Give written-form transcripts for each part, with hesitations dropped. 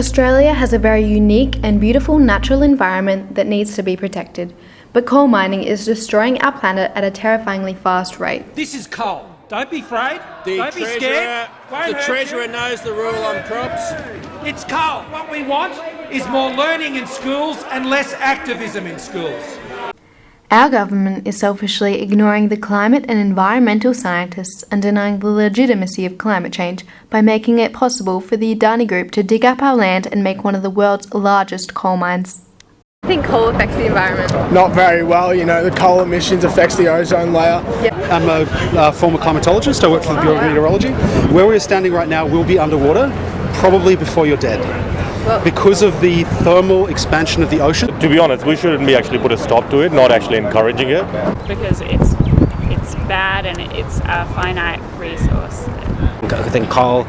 Australia has a very unique and beautiful natural environment that needs to be protected, but coal mining is destroying our planet at a terrifyingly fast rate. This is coal. Don't be afraid. The Don't be scared. The Treasurer knows the rule on crops. It's coal. What we want is more learning in schools and less activism in schools. Our government is selfishly ignoring the climate and environmental scientists and denying the legitimacy of climate change by making it possible for the Adani Group to dig up our land and make one of the world's largest coal mines. I think coal affects the environment. Not very well, the coal emissions affects the ozone layer. Yep. I'm a former climatologist. I work for the Bureau of Meteorology. Where we're standing right now will be underwater, probably before you're dead. Because of the thermal expansion of the ocean. To be honest, we shouldn't be actually put a stop to it, not actually encouraging it. Because it's bad and it's a finite resource. I think coal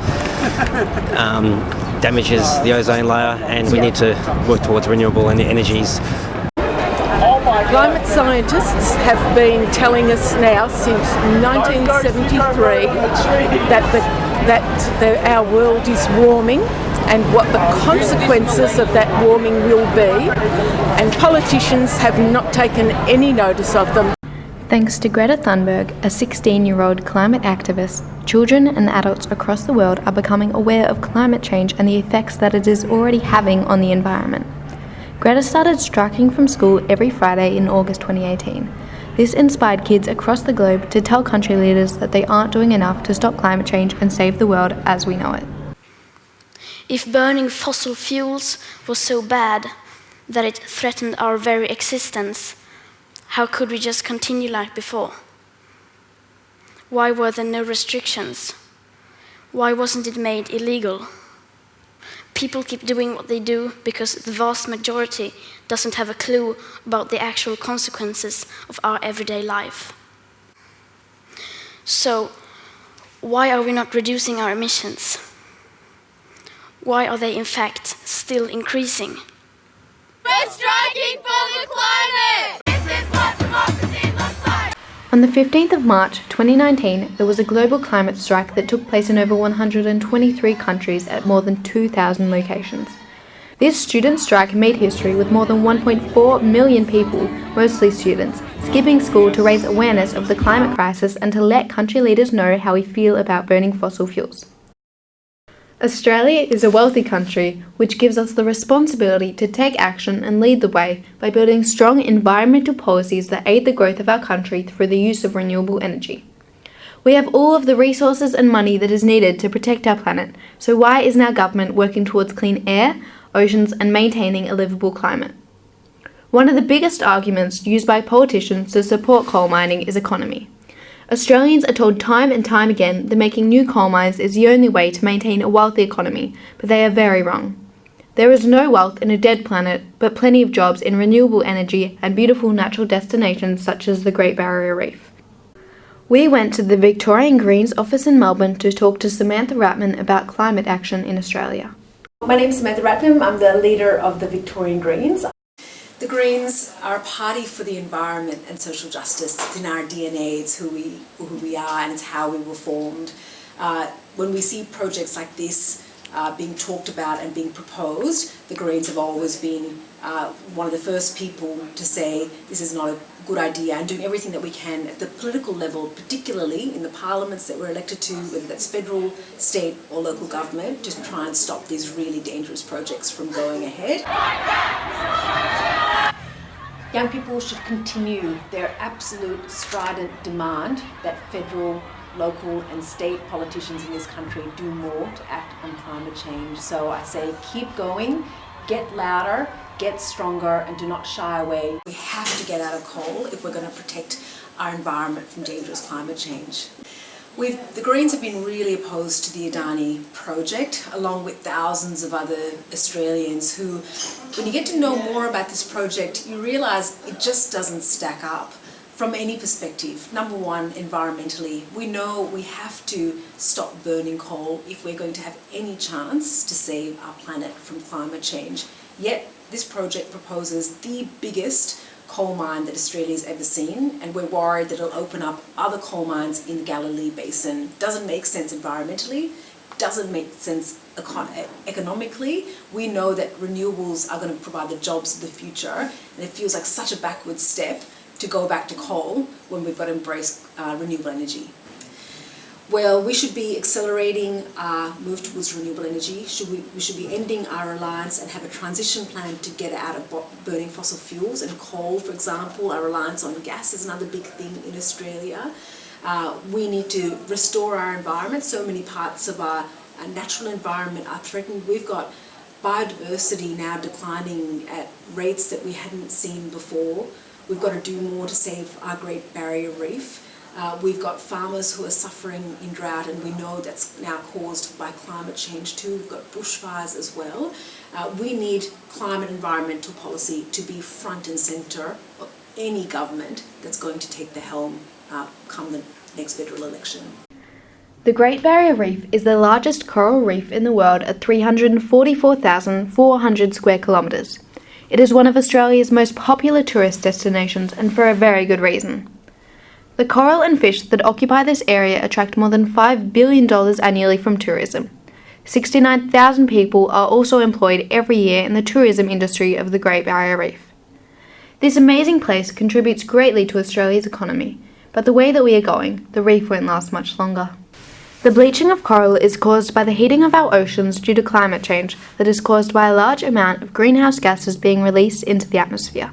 damages the ozone layer, and we need to work towards renewable energies. Climate scientists have been telling us now since 1973 that our world is warming and what the consequences of that warming will be, and politicians have not taken any notice of them. Thanks to Greta Thunberg, a 16-year-old climate activist, children and adults across the world are becoming aware of climate change and the effects that it is already having on the environment. Greta started striking from school every Friday in August 2018. This inspired kids across the globe to tell country leaders that they aren't doing enough to stop climate change and save the world as we know it. If burning fossil fuels was so bad that it threatened our very existence, how could we just continue like before? Why were there no restrictions? Why wasn't it made illegal? People keep doing what they do because the vast majority doesn't have a clue about the actual consequences of our everyday life. So, why are we not reducing our emissions? Why are they in fact still increasing? We're striking for the climate! This is what democracy looks like! On the 15th of March 2019, there was a global climate strike that took place in over 123 countries at more than 2,000 locations. This student strike made history with more than 1.4 million people, mostly students, skipping school to raise awareness of the climate crisis and to let country leaders know how we feel about burning fossil fuels. Australia is a wealthy country, which gives us the responsibility to take action and lead the way by building strong environmental policies that aid the growth of our country through the use of renewable energy. We have all of the resources and money that is needed to protect our planet, so why isn't our government working towards clean air, oceans, and maintaining a livable climate? One of the biggest arguments used by politicians to support coal mining is economy. Australians are told time and time again that making new coal mines is the only way to maintain a wealthy economy, but they are very wrong. There is no wealth in a dead planet, but plenty of jobs in renewable energy and beautiful natural destinations such as the Great Barrier Reef. We went to the Victorian Greens office in Melbourne to talk to Samantha Ratman about climate action in Australia. My name is Samantha Ratman. I'm the leader of the Victorian Greens. The Greens are a party for the environment and social justice. It's in our DNA, it's who we are, and it's how we were formed. When we see projects like this being talked about and being proposed, the Greens have always been one of the first people to say this is not a good idea, and doing everything that we can at the political level, particularly in the parliaments that we're elected to, whether that's federal, state or local government, to try and stop these really dangerous projects from going ahead. Young people should continue their absolute strident demand that federal, local and state politicians in this country do more to act on climate change. So I say keep going, get louder, get stronger, and do not shy away. We have to get out of coal if we're going to protect our environment from dangerous climate change. The Greens have been really opposed to the Adani project, along with thousands of other Australians who, when you get to know more about this project, you realise it just doesn't stack up from any perspective. Number one, environmentally, we know we have to stop burning coal if we're going to have any chance to save our planet from climate change. Yet, this project proposes the biggest coal mine that Australia's ever seen, and we're worried that it'll open up other coal mines in the Galilee Basin. Doesn't make sense environmentally, doesn't make sense economically. We know that renewables are going to provide the jobs of the future, and it feels like such a backward step to go back to coal when we've got to embrace renewable energy. Well, we should be accelerating our move towards renewable energy. We should be ending our reliance and have a transition plan to get out of burning fossil fuels and coal, for example. Our reliance on gas is another big thing in Australia. We need to restore our environment. So many parts of our natural environment are threatened. We've got biodiversity now declining at rates that we hadn't seen before. We've got to do more to save our Great Barrier Reef. We've got farmers who are suffering in drought, and we know that's now caused by climate change too. We've got bushfires as well. We need climate environmental policy to be front and centre of any government that's going to take the helm come the next federal election. The Great Barrier Reef is the largest coral reef in the world at 344,400 square kilometres. It is one of Australia's most popular tourist destinations, and for a very good reason. The coral and fish that occupy this area attract more than $5 billion annually from tourism. 69,000 people are also employed every year in the tourism industry of the Great Barrier Reef. This amazing place contributes greatly to Australia's economy, but the way that we are going, the reef won't last much longer. The bleaching of coral is caused by the heating of our oceans due to climate change that is caused by a large amount of greenhouse gases being released into the atmosphere.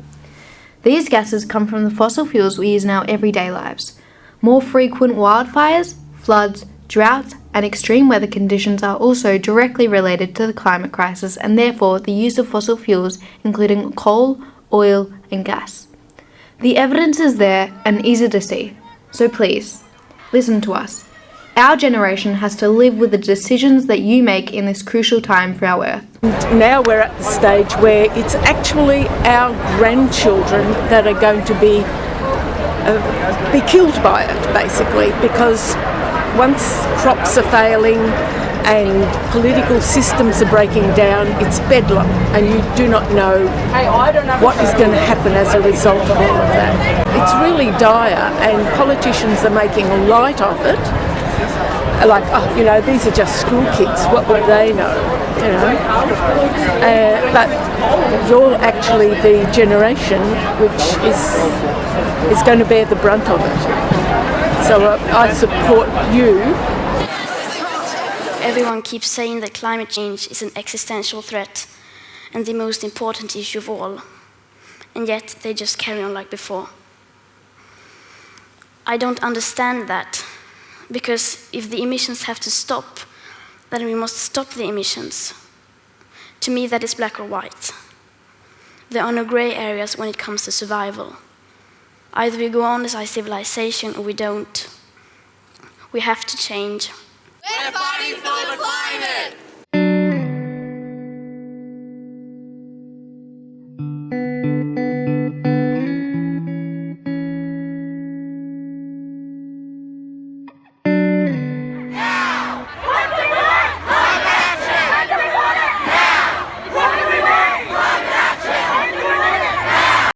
These gases come from the fossil fuels we use in our everyday lives. More frequent wildfires, floods, droughts, and extreme weather conditions are also directly related to the climate crisis, and therefore the use of fossil fuels, including coal, oil, and gas. The evidence is there and easy to see, so please, listen to us. Our generation has to live with the decisions that you make in this crucial time for our Earth. Now we're at the stage where it's actually our grandchildren that are going to be killed by it, basically, because once crops are failing and political systems are breaking down, it's bedlam, and you do not know what is going to happen as a result of all of that. It's really dire, and politicians are making light of it. Like, oh, you know, these are just school kids, what would they know, you know? But you're actually the generation which is going to bear the brunt of it. So I support you. Everyone keeps saying that climate change is an existential threat and the most important issue of all, and yet they just carry on like before. I don't understand that. Because if the emissions have to stop, then we must stop the emissions. To me, that is black or white. There are no grey areas when it comes to survival. Either we go on as a civilization or we don't. We have to change. We're fighting for the climate!